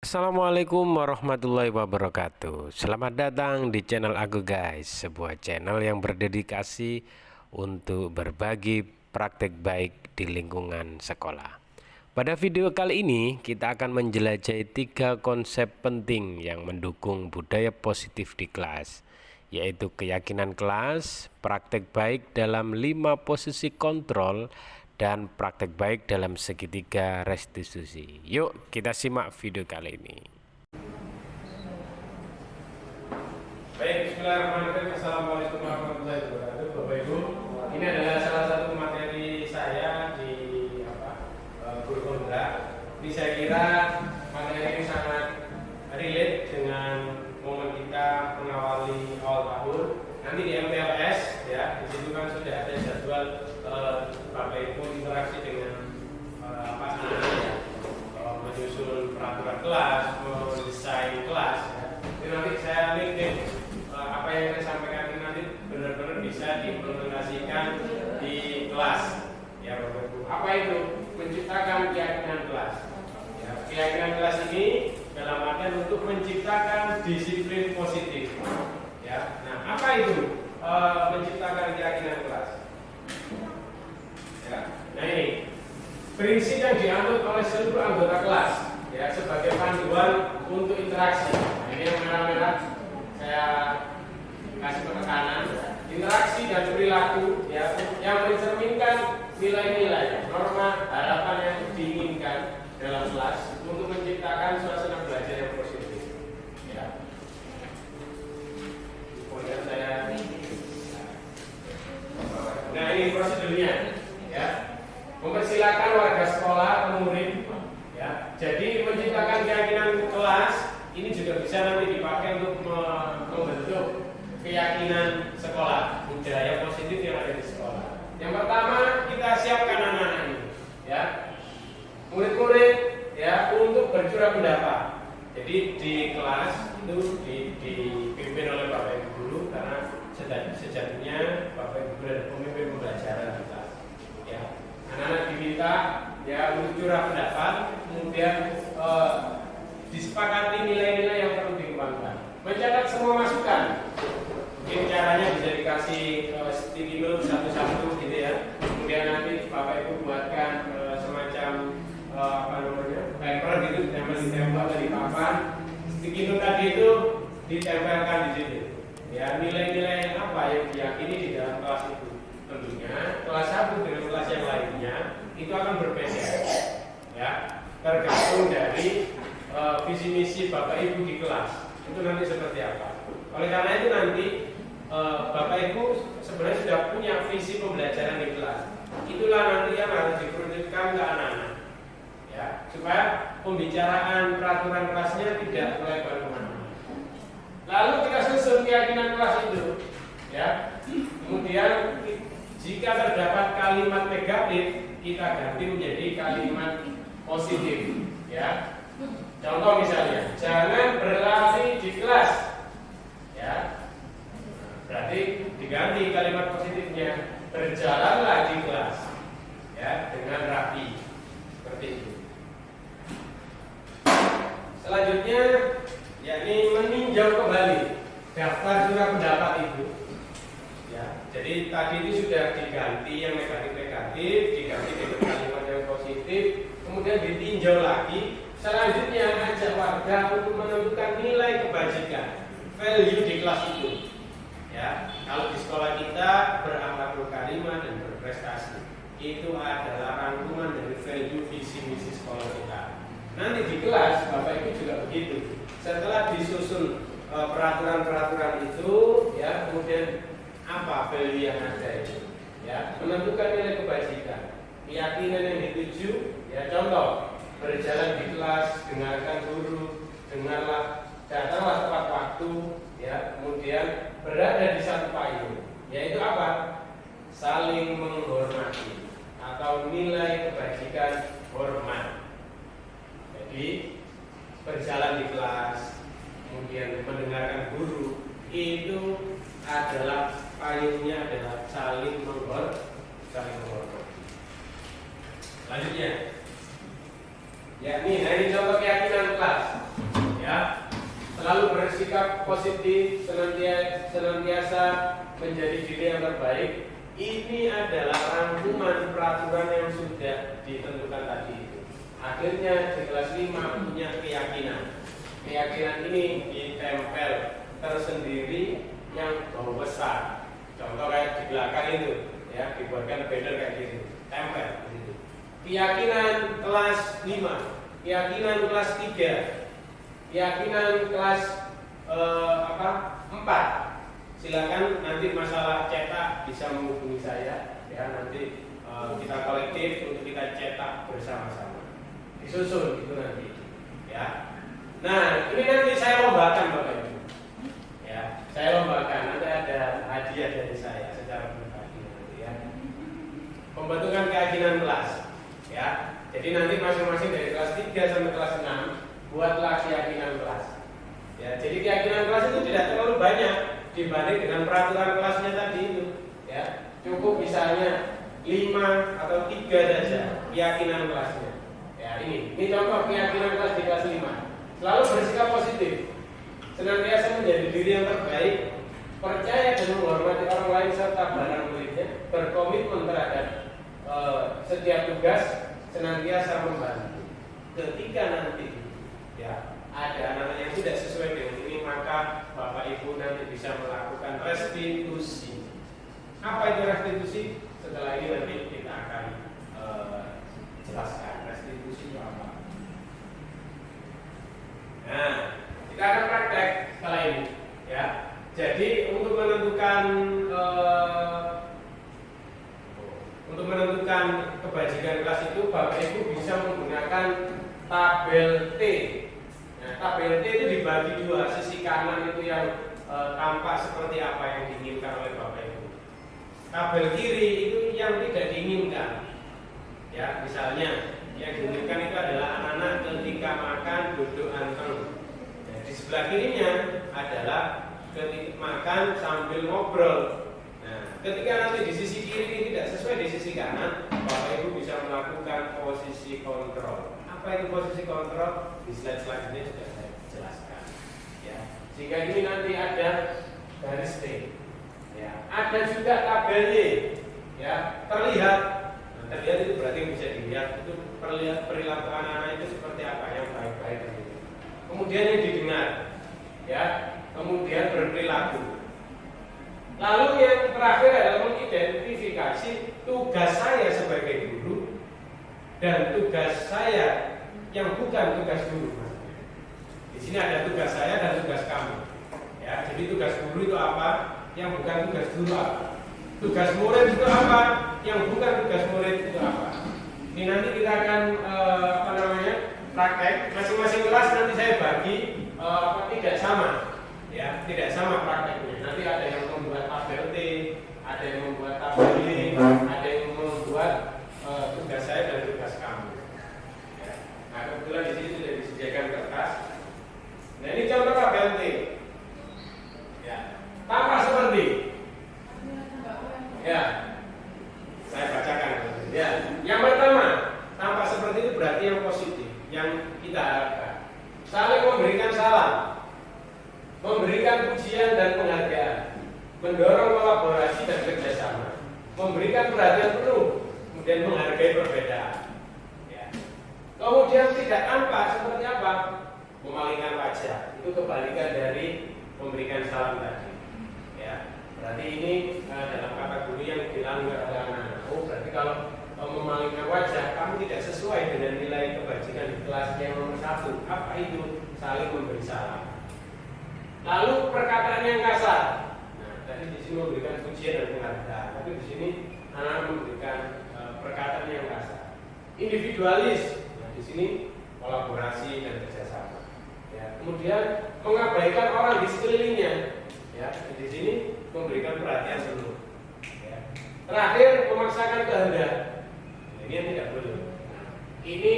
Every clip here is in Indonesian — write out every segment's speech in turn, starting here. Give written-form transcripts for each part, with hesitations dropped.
Assalamualaikum warahmatullahi wabarakatuh. Selamat datang di channel aku guys, sebuah channel yang berdedikasi untuk berbagi praktek baik di lingkungan sekolah. Pada video kali ini kita akan menjelajahi 3 konsep penting yang mendukung budaya positif di kelas, yaitu keyakinan kelas, praktek baik dalam 5 posisi kontrol, dan praktek baik dalam segitiga restitusi. Yuk kita simak video kali ini. Baik, bismillahirrahmanirrahim. Assalamualaikum warahmatullahi wabarakatuh. Bapak Ibu, ini adalah salah satu materi saya di guru kontra. Ini saya kira materi ini sangat relate dengan momen kita mengawali awal tahun. Nanti di MPLS ya, di situ kan sudah ada jadwal Bapak Ibu interaksi dengan menyusun peraturan kelas, mendesain kelas. Ya. Jadi nanti saya nitip apa yang saya sampaikan ini nanti benar-benar bisa diimplementasikan di kelas. Ya Bapak Ibu. Apa itu? Menciptakan keyakinan kelas. Ya, keyakinan kelas ini dalam artian untuk menciptakan disiplin positif. Ya. Nah, apa itu menciptakan keyakinan kelas? Ya. Nah ini prinsip yang dianut oleh seluruh anggota kelas ya sebagai panduan untuk interaksi. Nah, ini yang merah-merah saya kasih penekanan, interaksi dan perilaku ya yang mencerminkan nilai-nilai, norma, harapan yang diinginkan dalam kelas untuk menciptakan suasana belajar yang positif. Ya. Kemudian saya, nah ini prosedurnya, ya. Mempersilakan warga sekolah atau murid, ya. Jadi menciptakan keyakinan kelas ini juga bisa nanti dipakai untuk membentuk keyakinan sekolah, budaya positif yang ada di sekolah. Yang pertama kita siapkan anak-anak ini, ya, murid-murid, ya, untuk bercurah pendapat. Jadi di kelas itu dipimpin oleh Bapak Ibu guru karena sejatinya Bapak Ibu guru adalah pemimpin pembelajaran di kelas. Ya. Anak-anak diminta ya untuk curah pendapat, kemudian disepakati nilai-nilai yang perlu dikembangkan. Mencatat semua masukan. Mungkin caranya bisa dikasih sticky note satu-satu gitu ya. Kemudian nanti Bapak Ibu buatkan semacam paper gitu, ditempel di papan. Sticky note tadi itu ditempelkan di situ. Ya, nilai-nilai apa yang diyakini di dalam kelas itu. Tentunya kelas 1 dengan kelas yang lainnya itu akan berbeda, ya, tergantung dari visi misi Bapak Ibu di kelas itu nanti seperti apa. Oleh karena itu nanti Bapak Ibu sebenarnya sudah punya visi pembelajaran di kelas. Itulah nanti yang harus dikerucutkan ke anak-anak, ya, supaya pembicaraan peraturan kelasnya tidak melebar kemana-mana. Lalu kita susun keyakinan kelas itu, ya. Kemudian jika terdapat kalimat negatif, kita ganti menjadi kalimat positif, ya. Contoh misalnya, jangan berlari di kelas, ya. Berarti diganti kalimat positifnya, berjalanlah di kelas, ya, dengan rapi, seperti itu. Selanjutnya, yakni meninjau kembali daftar surat pendapat itu. Jadi tadi itu sudah diganti yang negatif-negatif, diganti dengan kalimat yang positif, kemudian ditinjau lagi. Selanjutnya ajak warga untuk menentukan nilai kebajikan, value di kelas itu. Ya, kalau di sekolah kita berakhlakul karimah dan berprestasi, itu adalah rangkuman dari value visi misi sekolah kita. Nanti di kelas Bapak Ibu juga begitu. Setelah disusun peraturan-peraturan itu, ya, kemudian apa value yang ada itu, ya, menentukan nilai kebajikan, keyakinan yang dituju, ya, contoh berjalan di kelas, dengarkan guru, dengarlah, datanglah tepat waktu, ya, kemudian berada di satu payung, yaitu apa? Saling menghormati atau nilai kebajikan hormat. Jadi berjalan di kelas, kemudian mendengarkan guru, itu adalah payungnya adalah saling menghormati. Selanjutnya, yakni ini contoh keyakinan kelas. ya. Selalu bersikap positif, senantiasa menjadi diri yang terbaik. Ini adalah rangkuman peraturan yang sudah ditentukan tadi itu. Akhirnya di kelas 5 punya keyakinan. Keyakinan ini ditempel tersendiri yang bau besar. Contoh kayak di belakang itu, ya, dibuatkan banner kayak gitu, tempel gitu. Keyakinan kelas 5, keyakinan kelas 3, keyakinan kelas 4. Silakan nanti masalah cetak bisa menghubungi saya, ya, nanti kita kolektif untuk kita cetak bersama-sama. Disusun itu nanti, ya. Nah, ini nanti saya lombakan Bapak Ibu. Ya, saya lombakan, nanti ada hadiah dari saya secara pribadi nanti, ya. Pembentukan keyakinan kelas, ya. Jadi nanti masing-masing dari kelas 3 sampai kelas 6 buatlah keyakinan kelas. Ya, jadi keyakinan kelas itu tidak terlalu banyak dibanding dengan peraturan kelasnya tadi itu, ya. Cukup misalnya 5 atau 3 saja keyakinan kelasnya. Ya, ini contoh keyakinan kelas di kelas 5. Selalu bersikap positif, senantiasa menjadi diri yang terbaik, percaya dan menghormati orang lain serta barang miliknya, berkomitmen terhadap setiap tugas, senantiasa membantu. Ketika nanti, ya, ada anak-anak yang tidak sesuai dengan ini, maka Bapak Ibu nanti bisa melakukan restitusi. Apa itu restitusi? Setelah ini nanti kita akan jelaskan restitusi itu apa. Nah, kita akan praktek setelah ini, ya. Jadi untuk menentukan kebajikan kelas itu, Bapak Ibu bisa menggunakan tabel T. Nah, tabel T itu dibagi dua, sisi kanan itu yang tampak seperti apa yang diinginkan oleh Bapak Ibu. Tabel kiri itu yang tidak diinginkan. Ya, misalnya yang diinginkan itu adalah anak-anak ketika makan duduk anteng. Nah, di sebelah kirinya adalah ketika makan sambil ngobrol. Nah, ketika nanti di sisi kiri ini tidak sesuai di sisi kanan, Bapak Ibu bisa melakukan posisi kontrol. Apa itu posisi kontrol? Di slide selanjutnya sudah saya jelaskan. Ya, sehingga ini nanti ada garis T. Ya, ada juga tabel Y. Ya, terlihat. Nah, terlihat itu berarti yang bisa dilihat itu perilaku anak-anak itu seperti apa, yang baik-baik gitu. Kemudian yang didengar, ya, kemudian berperilaku. Lalu yang terakhir adalah mengidentifikasi tugas saya sebagai guru dan tugas saya yang bukan tugas guru. Di sini ada tugas saya dan tugas kamu. Ya, jadi tugas guru itu apa? Yang bukan tugas guru apa? Tugas murid itu apa? Yang bukan tugas murid itu apa? Ini nanti kita akan praktek. Masing-masing kelas nanti saya bagi tidak sama, ya, tidak sama prakteknya. Nanti ada yang membuat tabel T, ada yang membuat tabel Y, ada yang membuat tugas saya dan tugas kamu. Ya. Nah, kebetulan di sini sudah disediakan kertas. Nah, ini contoh tabel T. Ya, tampak seperti, ya, saya bacakan. Ya, yang pertama, tampak seperti itu berarti yang positif, yang kita harapkan. Saling memberikan salam, memberikan pujian dan penghargaan, mendorong kolaborasi dan kerjasama, memberikan perhatian penuh, kemudian menghargai perbedaan. Ya. Kemudian tidak tampak seperti apa? Memalingkan wajah. Itu kebalikan dari memberikan salam tadi. Ya. Berarti ini dalam kategori yang dilanggar oleh anak-anak. Oh, berarti kalau memalingkan wajah, kamu tidak sesuai dengan nilai kebajikan di kelas yang nomor 1. Apa itu? Saling memberi salam. Lalu perkataan yang kasar. Nah, tadi di sini memberikan pujian dan penghargaan, tapi di sini anak memberikan perkataan yang kasar. Individualis. Nah, di sini kolaborasi dan kerjasama. Ya, kemudian mengabaikan orang di sekelilingnya. Ya, di sini memberikan perhatian penuh. Ya. Terakhir, memaksakan kehendak. Nah, ini yang tidak boleh. Nah, ini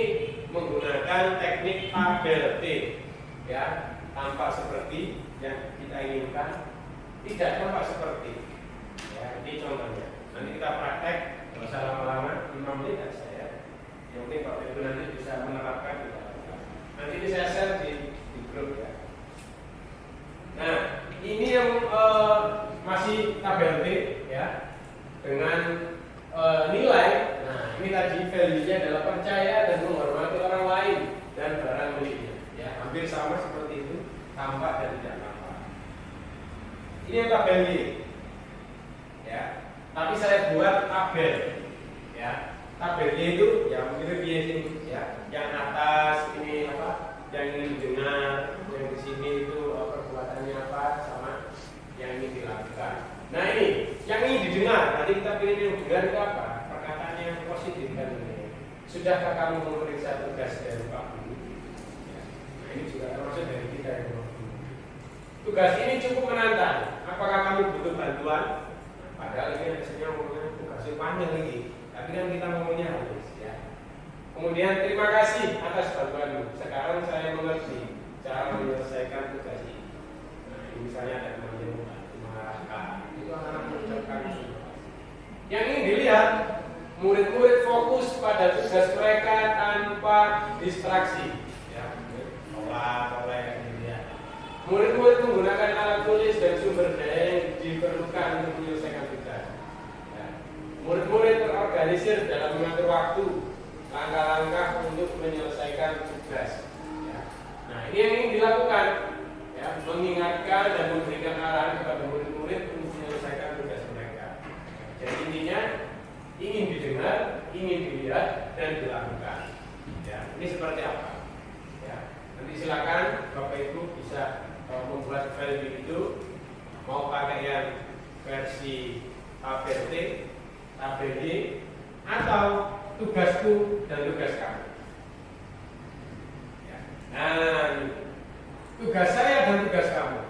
menggunakan teknik tabel T. Ya, tampak seperti yang kita inginkan, tidak tampak seperti. Ya, ini contohnya. Nanti kita praktek, nggak usah lama-lama, 5 menit aja ya. Yang penting Bapak Ibu nanti bisa menerapkan. Nanti ini saya share di grup ya. ya dengan nilai. Nah, ini tadi value-nya adalah percaya dan menghormati orang lain dan barang miliknya. Ya, hampir sama seperti itu, tampak dan tidak tampak. Ini yang tabel Y. Ya, tapi saya buat tabel. Ya, tabel Y itu ya mirip Y ini. Ya, yang atas ini apa? Yang ini didengar, yang di sini itu perbuatannya apa sama yang ini dilakukan. Nah ini, yang ini didengar, nanti kita pilih yang didengar itu apa? Perkataan yang positif kan ini. Sudahkah kamu memeriksa tugas dari Pak Guru? Ya. Nah ini juga termasuk dari kita yang guru. Tugas ini cukup menantang. Apakah kamu butuh bantuan? Padahal ini biasanya ngomongnya tugasnya panjang lagi. Tapi kan kita ngomongnya halus ya. Kemudian terima kasih atas bantuanmu. Sekarang saya mengerti cara menyelesaikan tugas ini. Nah ini misalnya ada teman-teman itu akan mengucapkan yang ingin dilihat murid-murid fokus pada tugas mereka tanpa distraksi ya, oleh dilihat. Murid-murid menggunakan alat tulis dan sumber daya yang diperlukan untuk menyelesaikan tugas ya. Murid-murid terorganisir dalam mengatur waktu, langkah-langkah untuk menyelesaikan tugas ya. Nah ini yang ingin dilakukan ya, mengingatkan dan memberikan arahan kepada murid-murid untuk menyelesaikan tugas mereka. Jadi intinya ingin didengar, ingin dilihat dan dilakukan. Ya, ini seperti apa? Ya, nanti silakan Bapak Ibu bisa membuat file itu, mau pakai yang versi APT, APD, atau tugasku dan tugas kamu. Ya. Nah, tugas saya dan tugas kamu.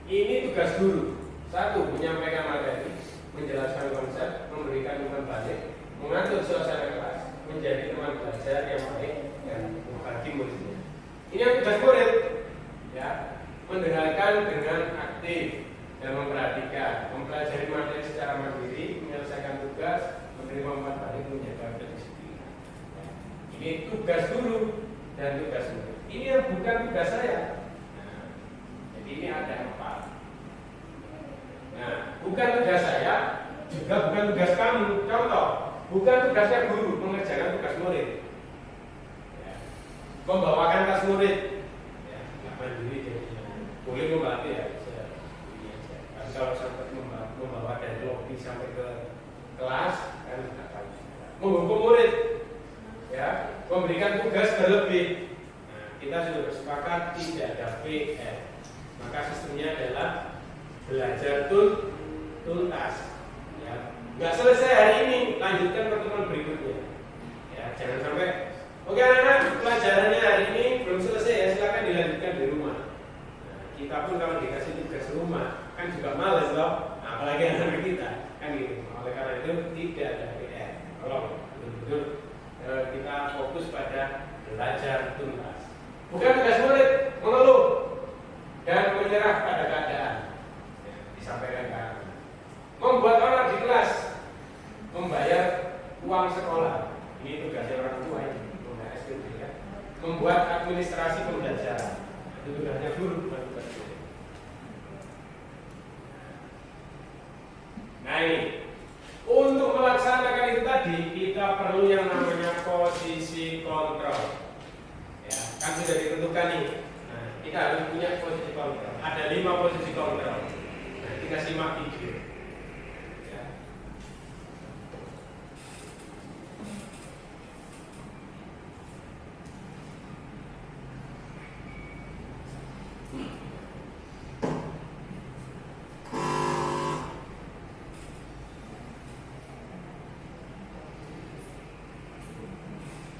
Ini tugas guru. Satu, menyampaikan materi, menjelaskan konsep, memberikan umpan balik, mengatur suasana kelas, menjadi teman belajar yang baik dan berbagi muridnya. Ini yang tugas murid, ya, mendengarkan dengan aktif dan memperhatikan, mempelajari materi secara mandiri, menyelesaikan tugas, menerima umpan balik, menjaga kedisiplinan. Ini tugas guru dan tugas murid. Ini yang bukan tugas saya. Jadi ini ada 4. Nah, bukan tugas saya, juga bukan tugas kamu. Contoh, bukan tugasnya guru mengerjakan tugas murid. Ya. Membawakan tas murid. Ya, nggak mandiri jadi boleh membantu ya. Tapi kalau sampai membawa dari lobby sampai ke kelas, kan tidak akan. Menghukum murid, ya, memberikan tugas berlebih. Nah, kita sudah bersepakat tidak ada PR. Maka sistemnya adalah belajar tuntas ya. Nggak selesai hari ini, lanjutkan pertemuan berikutnya ya, jangan sampai oke anak-anak pelajarannya hari ini belum selesai ya, silakan dilanjutkan di rumah. Nah, kita pun kalau dikasih tugas rumah kan juga males loh, nah, apalagi anak kita kan gitu. Oleh karena itu tidak ada PR. Kalau betul-betul kita fokus pada belajar tuntas, bukan tugas murid mengeluh dan menyerah pada keadaan. Disampaikan ke anak. Membuat orang di kelas, membayar uang sekolah. Ini tugasnya orang tua ini, membayar SPP ya. Membuat administrasi pembelajaran. Itu tugasnya guru, bukan tugas guru. Nah ini, untuk melaksanakan itu tadi kita perlu yang namanya posisi kontrol. Ya, kan sudah ditentukan nih. Nah, kita harus punya posisi kontrol. Ada 5 posisi kontrol. Kita simak video. Ya.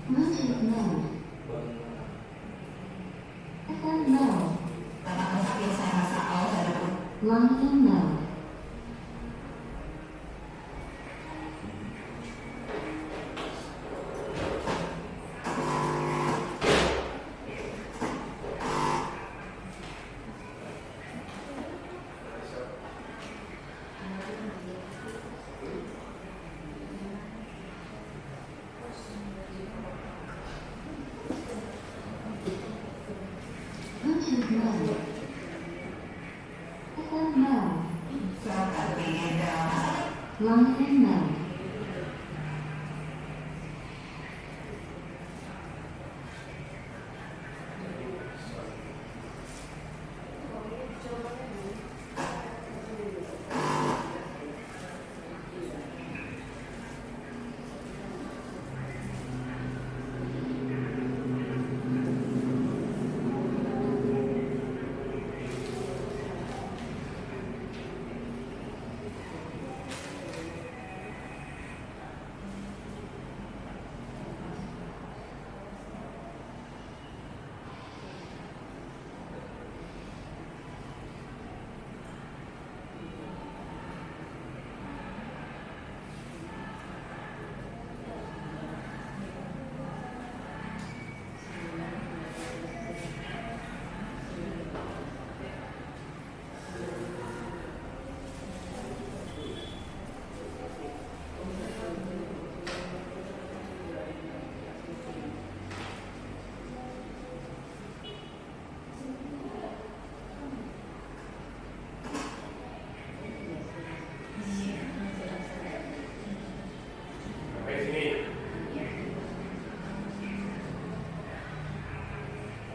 Bluetooth mode. FM mode. Line in mode. Bluetooth mode. FM mode. Line in mode.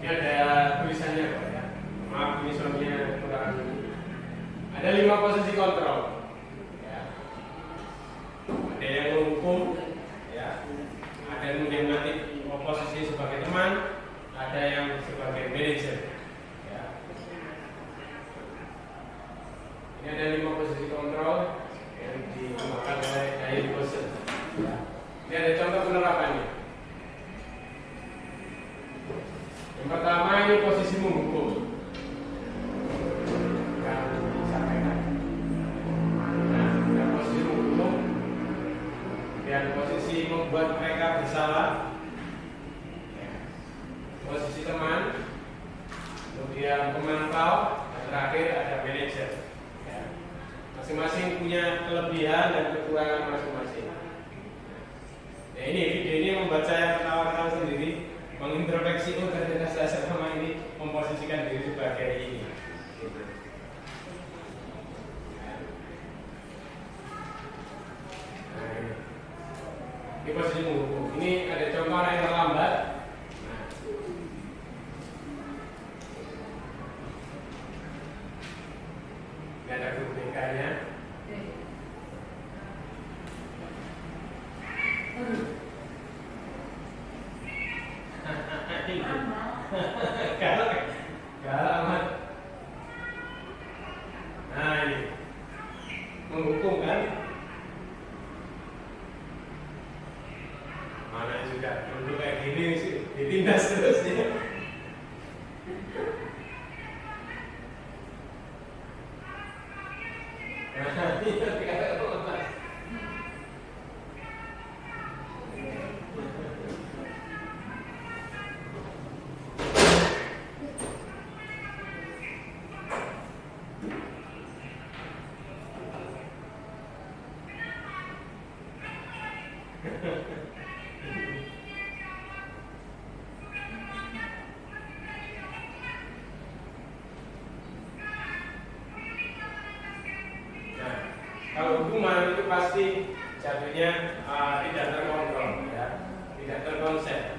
Ini ada tulisannya kok ya. Maaf ini soalnya kurang. Ada 5 posisi kontrol. Ya. Ada yang menghukum, ya. Ada yang nanti posisi sebagai teman, ada yang sebagai manajer. Ya. Ini ada 5 posisi kontrol yang digunakan oleh Dai Bosen. Ya. Ini ada contoh penerapannya. Yang pertama ini posisi menghukum. Yang disampaikan. Nah, posisi menghukum dan posisi membuat mereka bersalah. Posisi teman, kemudian pemantau, dan terakhir ada manajer. Ya. Masing-masing punya kelebihan dan kekurangan masing-masing. Nah, ini video ini membuat saya ketawa-ketawa sendiri. Mengintrospeksi ternyata saya selama ini memposisikan diri sebagai ini. Gitu. Nah, ini posisi menghukum. Ini ada contoh orang yang terlambat. Nah. Ini ada grup BK-nya. Galak amat. Nah ini menghukum kan? Mana juga dulu kayak gini sih ditindas terusnya. Nah ini kayak apa? Kalau hukuman itu pasti jatuhnya tidak terkontrol, ya, tidak terkonsep.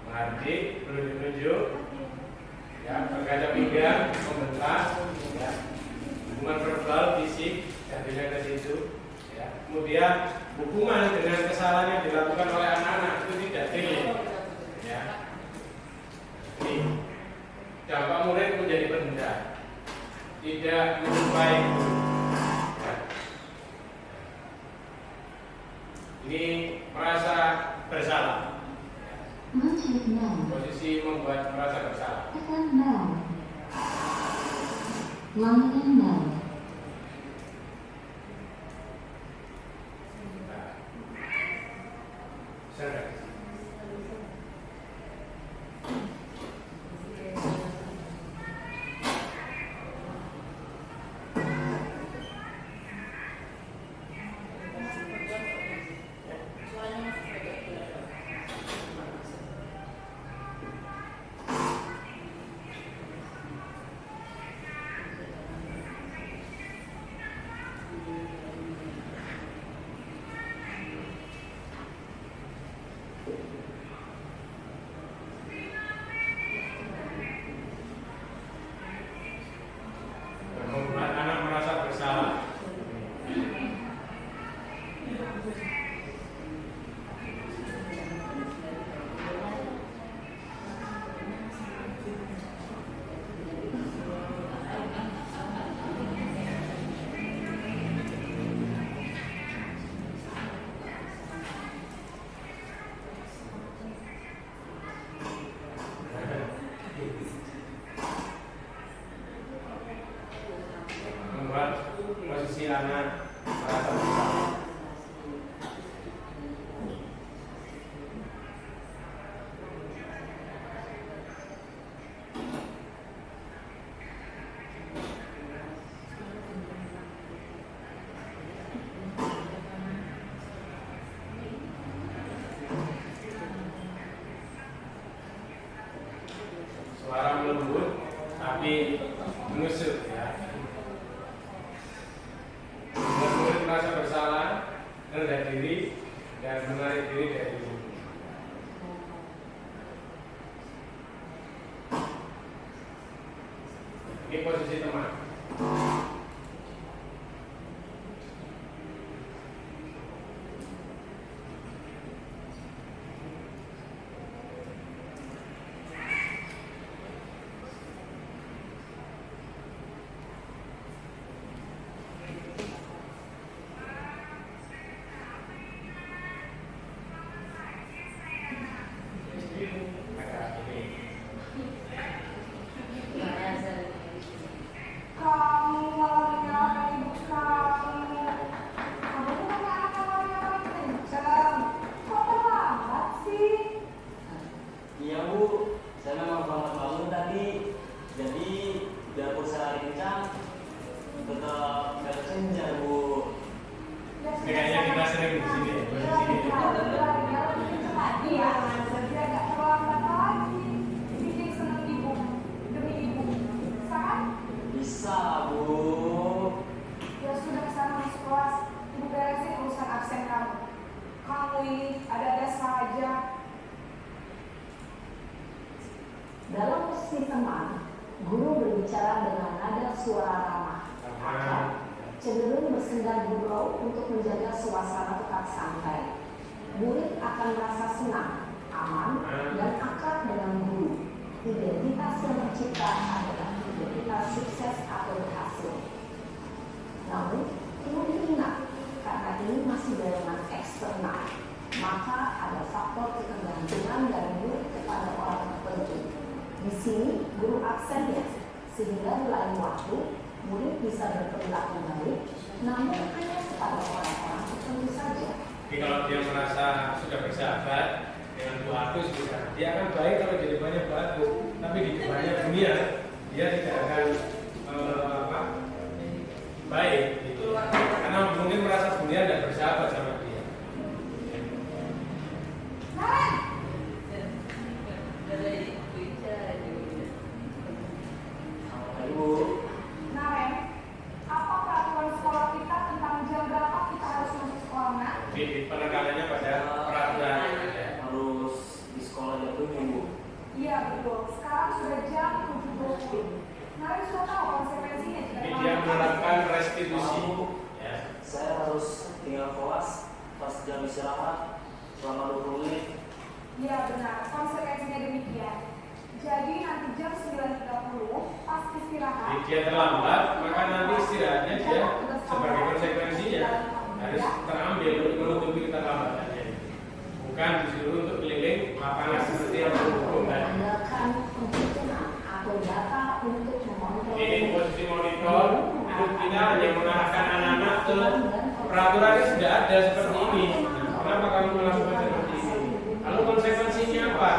Menghardik, menunjuk, ya, berkaca pinggang, membentak, ya, hubungan verbal, fisik, jatuhnya ke situ. Ya. Kemudian hukuman dengan kesalahan yang dilakukan oleh anak-anak itu tidak tinggi. Ya. Ini. Dampak murid menjadi benda, tidak menyerupai. Ya. Ini merasa bersalah. Bluetooth mode. Posisi membuat merasa bersalah. FM mode. Line in mode. Sedang. posisi anak merasa bersalah. Suara lembut tapi menusuk ya. Murid merasa bersalah, rendah diri dan menarik diri dari guru. Ini posisi teman. Iya Bu, saya memang banget bangun tadi. Jadi dapur saya kencang, tetap nggak kesenja Bu. Kayaknya kita sering di sini ya, posisi ini. Bisa Bu. Ya sudah, sekarang masuk kelas. Ibu beresin urusan absen kamu. Kamu ini ada-ada saja. Dalam posisi teman, guru berbicara dengan nada suara ramah, akrab, cenderung bersenda gurau untuk menjaga suasana tetap santai. Murid akan merasa senang, aman, dan akrab dengan guru. Identitas yang tercipta adalah identitas sukses atau berhasil. Namun, perlu diingat, karena ini masih dorongan eksternal, maka ada faktor ketergantungan dari murid kepada orang tertentu. Di sini, guru absennya, sehingga di lain waktu, murid bisa berperilaku baik, namun hanya kepada orang-orang tertentu saja. Jadi kalau dia merasa sudah bersahabat dengan Bu Agus, dia akan baik kalau di depannya Bu Agus, tapi di depannya dunia dia tidak akan baik gitu. Karena mungkin merasa dunia tidak bersahabat sama dia. Bu, Naren, apa peraturan sekolah kita tentang jam berapa kita harus masuk sekolah, Nak? Jadi penekanannya pada peraturan ya. harus di sekolah jam 7 Bu. Iya betul, sekarang sudah jam 7.20. Naren sudah tahu konsekuensinya jika Jadi dia menerapkan restitusi. Bu, Ya. saya harus tinggal kelas pas jam istirahat selama 20 menit. Iya benar, konsekuensinya demikian. Jadi nanti jam 9.30 pas istirahat. Jadi dia terlambat, maka nanti istirahatnya dia sebagai konsekuensinya harus terambil untuk menutupi keterlambatannya. Bukan disuruh untuk keliling lapangan seperti yang berhukum tadi. Mengandalkan penghitungan atau data untuk memonitor. Ini posisi monitor, itu kita hanya mengarahkan anak-anak ke peraturannya sudah ada seperti ini. Nah, kenapa kamu melakukan seperti ini? Lalu konsekuensinya apa?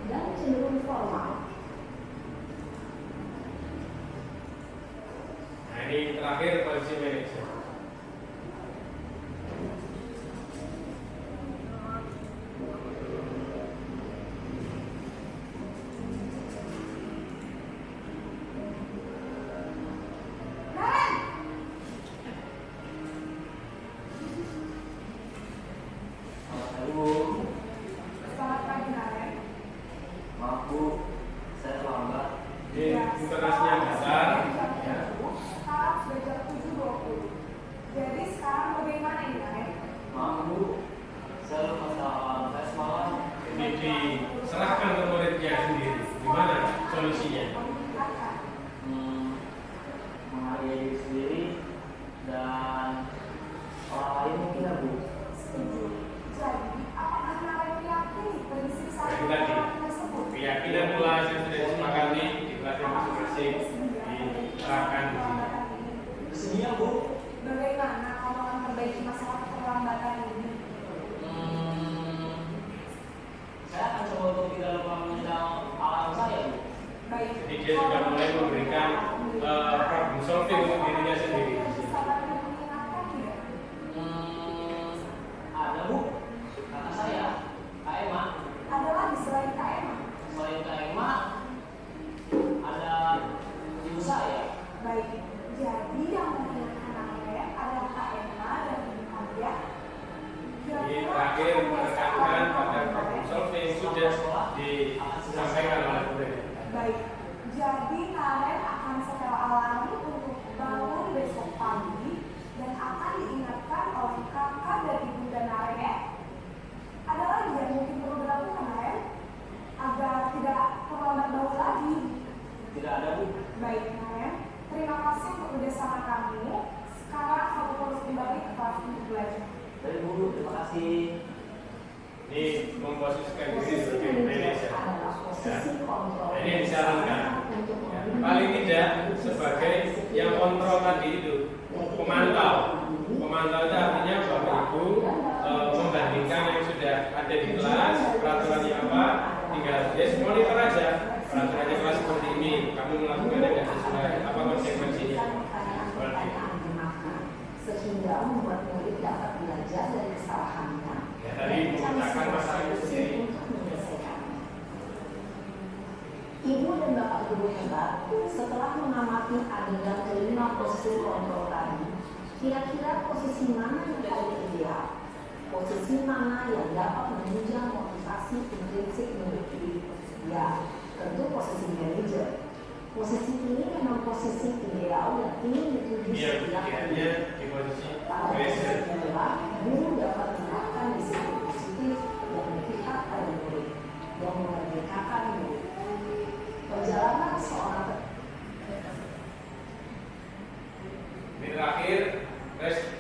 Dan cenderung formal. Nah ini terakhir posisi manajer. Naren, Selamat pagi Bu. selamat pagi Naren. Maaf Bu, saya terlambat. Ini internasinya dasar. Ya. Sekarang sudah jam 7.20. Jadi sekarang bagaimana ini Naren? Maaf Bu, saya lupa salah saya semalam. Ini diserahkan ke muridnya sendiri. Gimana solusinya? Menghargai diri sendiri dan orang lain mungkin ya Bu. Setuju. Jadi, apakah Naren meyakini prinsip Itu saling tadi pengertian tersebut? keyakinan kelas yang sudah disepakati di kelas yang masing-masing diterapkan di sini. Bersedia, Bu? Bagaimana kamu akan perbaiki masalah keterlambatan ini? Saya akan coba untuk tidak lupa mengundang alarm saya, Bu. Baik. Jadi dia sudah mulai memberikan problem solving untuk dirinya sendiri. Bisa lagi mengingatkan tidak? Ada, Bu. Kata saya, Kak Emma. Ada lagi selain Kak Emma? Selain Kak Emma, ada ibu saya. Baik. Jadi yang mengingatkan Aren adalah Kak Emma dan Ibu Kavya. Jadi terakhir menekankan pada problem solving sudah disampaikan oleh murid. Baik. Jadi Karen akan setel alarm untuk bangun besok pagi dan akan diingatkan oleh kakak dan ibu dan Naren ya. Ada lagi yang mungkin perlu dilakukan Naren agar tidak terlambat bangun lagi. Tidak ada, Bu. Baik Naren, terima kasih untuk kerjasama kamu. Sekarang kamu harus kembali ke kelas untuk belajar. Dari Bu, terima kasih. Ini memposisikan diri Posisi sebagai manajer manajer. adalah posisi kontrol. Nah, ini yang disarankan. Untuk Ya, membina paling tidak sebagai yang kontrol tadi itu, pemantau. Pemantau itu artinya Bapak Ibu membandingkan yang sudah ada di kelas, peraturannya apa, tinggal monitor aja peraturannya kelas seperti ini, kamu melakukannya tidak sesuai, apa konsekuensinya. Pertanyaan dimakan sehingga membuat murid dapat belajar dari kesalahannya. Ya, tadi memecahkan masalah itu sendiri. Untuk menyelesaikannya. Ibu dan Bapak Guru hebat, setelah mengamati adegan kelima posisi kontrol tadi, kira-kira posisi mana yang paling ideal? Posisi mana yang dapat menunjang motivasi intrinsik murid ini? Ya, tentu posisi manajer. Posisi ini memang posisi ideal yang ingin dituju Biar setiap pikirannya di posisi pada manajer. posisi itulah, guru dapat menerapkan disiplin positif yang berpihak pada murid, yang memerdekakan murid. Perjalanan seorang Ini terakhir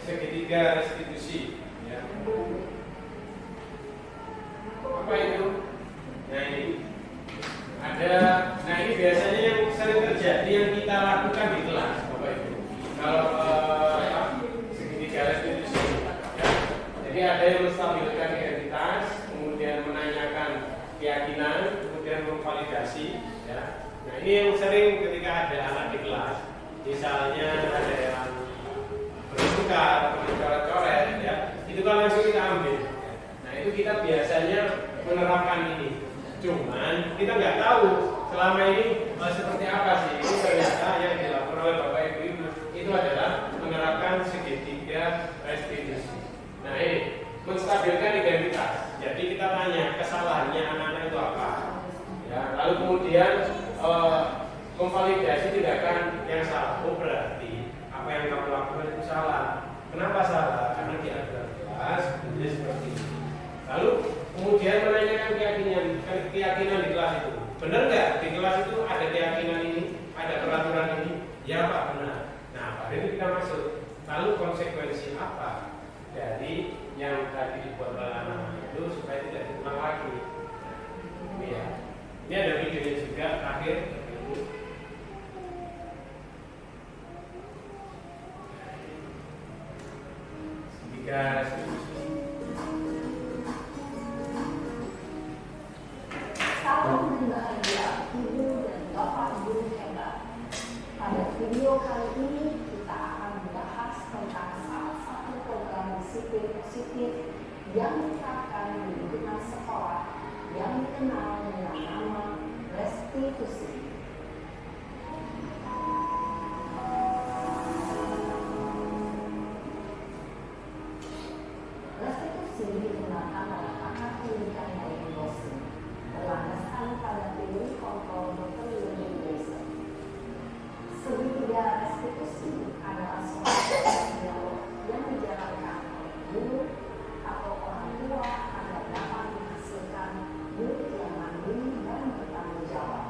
segitiga restitusi. Ya. Apa itu? Nah ini ada. Nah ini biasanya yang sering terjadi yang kita lakukan di kelas, Bapak Ibu. Kalau segitiga restitusi, ya. Jadi ada yang menstabilkan identitas, kemudian menanyakan keyakinan, kemudian memvalidasi. Ya. Nah ini yang sering ketika ada anak di kelas, misalnya ada yang bertukar atau bercoret-coret, ya, itu kan langsung kita ambil. Nah itu kita biasanya menerapkan ini. Cuman kita nggak tahu selama ini seperti apa sih. Ini ternyata yang dilakukan oleh Bapak Ibu itu adalah menerapkan segitiga restitusi. Nah ini menstabilkan identitas. Jadi kita tanya kesalahannya anak-anak itu apa. Ya, lalu kemudian memvalidasi tindakan yang salah. Oh berarti apa yang kamu lakukan itu salah. Kenapa salah? Karena di aturan kelas kemudian seperti ini. Lalu kemudian menanyakan keyakinan di kelas itu. Benar nggak di kelas itu ada keyakinan ini, ada peraturan ini? Ya Pak benar. Nah pada itu kita masuk. Lalu konsekuensi apa dari yang tadi dibuat oleh anak itu supaya tidak diulang lagi? Nah, ini ya. Ini ada videonya juga terakhir. Tiga restitusi. Salam dan bahagia Ibu dan Bapak Guru hebat. Pada video kali ini kita akan membahas tentang salah satu program disiplin positif yang diterapkan di lingkungan sekolah yang dikenal dengan nama restitusi. Restitusi digunakan oleh pakar pendidikan baik dosen, berlandaskan pada teori kontrol Dr. William Glaser. Segitiga restitusi adalah suatu dialog yang dijalankan oleh guru atau orang tua agar dapat menghasilkan murid yang mandiri dan bertanggung jawab.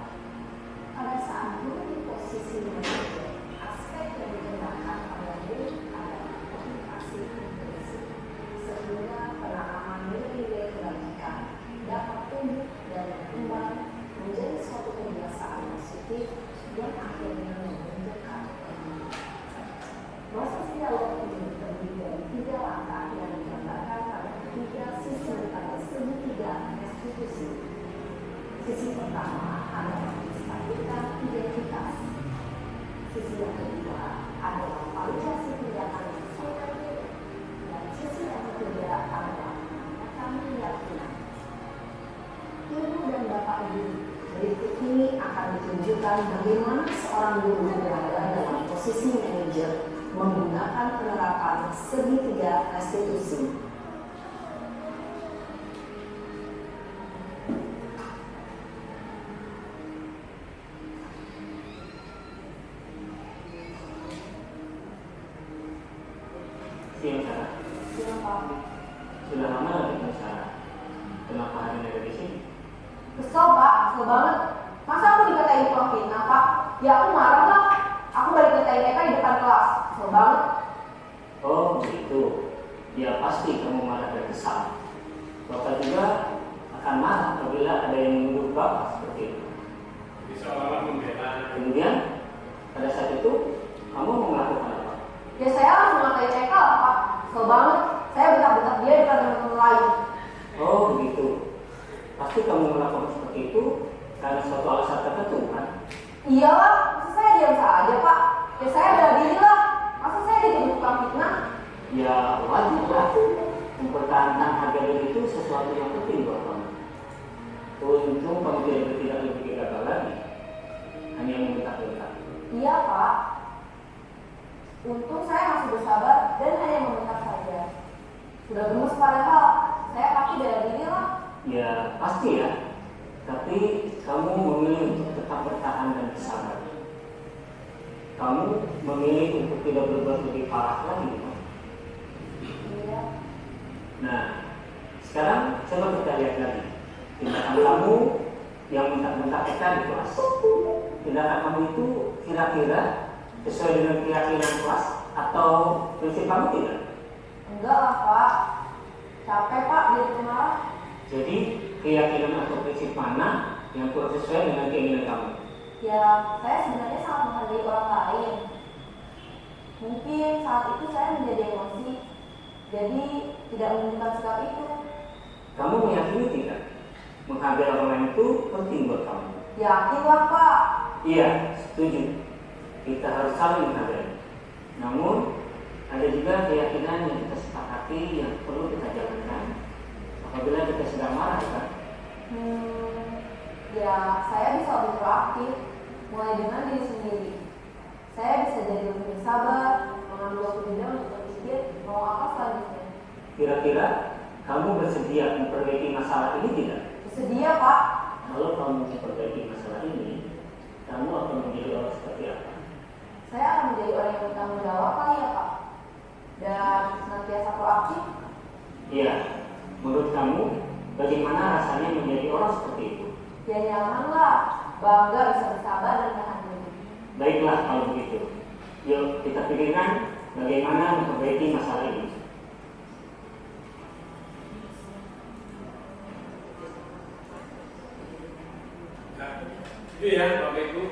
Sisi yang kedua adalah validasi tindakan yang sesuai. Dan sisi yang ketiga adalah menanyakan keyakinan. Ibu dan Bapak Ibu, berikut ini akan ditunjukkan bagaimana seorang guru berada dalam posisi manajer menggunakan penerapan segitiga restitusi. Siang Sarah, Kenapa? sudah lama lagi Sarah. Kenapa hari ini ada di sini? Kesel Pak, kesel banget. Masa aku dikatain tukang fitnah Pak? Ya aku marah lah. Aku balik ngatain mereka di depan kelas. Kesel banget. Oh begitu. Ya pasti kamu marah dan kesal. Bapak juga akan marah apabila ada yang menuduh Bapak seperti itu. Jadi seolah-olah membela. Kemudian pada saat itu kamu mau melakukan apa? Ya saya langsung ngatain mereka lah Pak. Kesel banget. Saya bentak-bentak dia di depan teman-teman lain. Oh begitu. Pasti kamu melakukan seperti itu karena suatu alasan tertentu kan? Iyalah, masa saya diam saja Pak? Ya saya bela diri lah. Masa saya dituduh tukang fitnah? Ya wajar lah. Mempertahankan harga diri itu sesuatu yang penting buat kamu. Untung kamu tidak lebih gagal lagi. Hanya membentak-bentak. Iya Pak. Untung saya masih bersabar dan hanya membentak saja. Sudah gemes padahal. Saya pasti bela diri lah. Ya pasti ya. Tapi kamu memilih untuk tetap bertahan dan bersabar. Kamu memilih untuk tidak berbuat lebih parah lagi. Iya. Nah, sekarang coba kita lihat lagi tindakan kamu yang minta-minta kita di kelas. Tindakan kamu itu kira-kira sesuai dengan keyakinan kelas atau prinsip kamu tidak? Enggak lah Pak. Capek Pak jadi pemarah. Jadi keyakinan atau prinsip mana yang kurang sesuai dengan keinginan kamu? Ya, saya sebenarnya sangat menghargai orang lain. Mungkin saat itu saya menjadi emosi, jadi tidak menunjukkan sikap itu. Kamu meyakini tidak? Menghargai orang lain itu penting buat kamu. Yakin lah Pak. Iya, setuju. Kita harus saling menghargai. Namun, ada juga keyakinan yang kita sepakati yang perlu kita jalankan apabila kita sedang marah, kan? Ya, saya bisa lebih proaktif, mulai dengan diri sendiri. Saya bisa jadi lebih sabar, mengambil waktu jeda untuk berpikir mau apa selanjutnya. Kira-kira kamu bersedia memperbaiki masalah ini tidak? Bersedia Pak. Kalau kamu memperbaiki masalah ini, kamu akan menjadi orang seperti apa? Saya akan menjadi orang yang bertanggung jawab kali ya Pak. Dan senantiasa proaktif. Iya, menurut kamu bagaimana rasanya menjadi orang seperti itu? Ya nyaman lah, bangga bisa bersabar dan tahan diri. Baiklah kalau begitu. Yuk kita pikirkan bagaimana memperbaiki masalah ini. Nah, itu ya Bapak Ibu,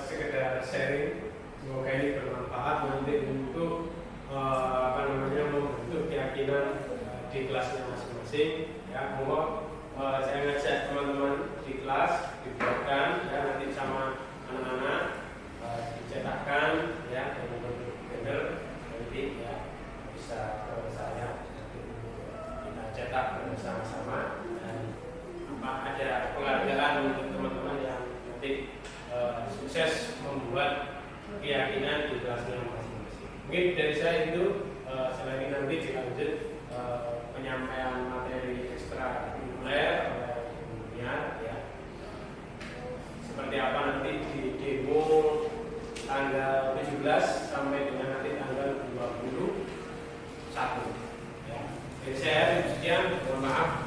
sekedar sharing. Semoga ini bermanfaat nanti untuk membentuk keyakinan di kelasnya masing-masing. Ya, mohon saya ngajak teman-teman di kelas dibuatkan ya nanti sama anak-anak dicetakkan ya dengan bentuk banner nanti ya bisa ke saya nanti kita cetak bersama-sama dan ada penghargaan untuk teman-teman yang nanti sukses membuat keyakinan di kelasnya masing-masing. Mungkin dari saya itu selain nanti dilanjut penyampaian materi ekstra kurikuler oleh gurunya ya. Seperti apa nanti di demo tanggal 17 sampai dengan nanti tanggal 21 ya. Jadi saya sekian, mohon maaf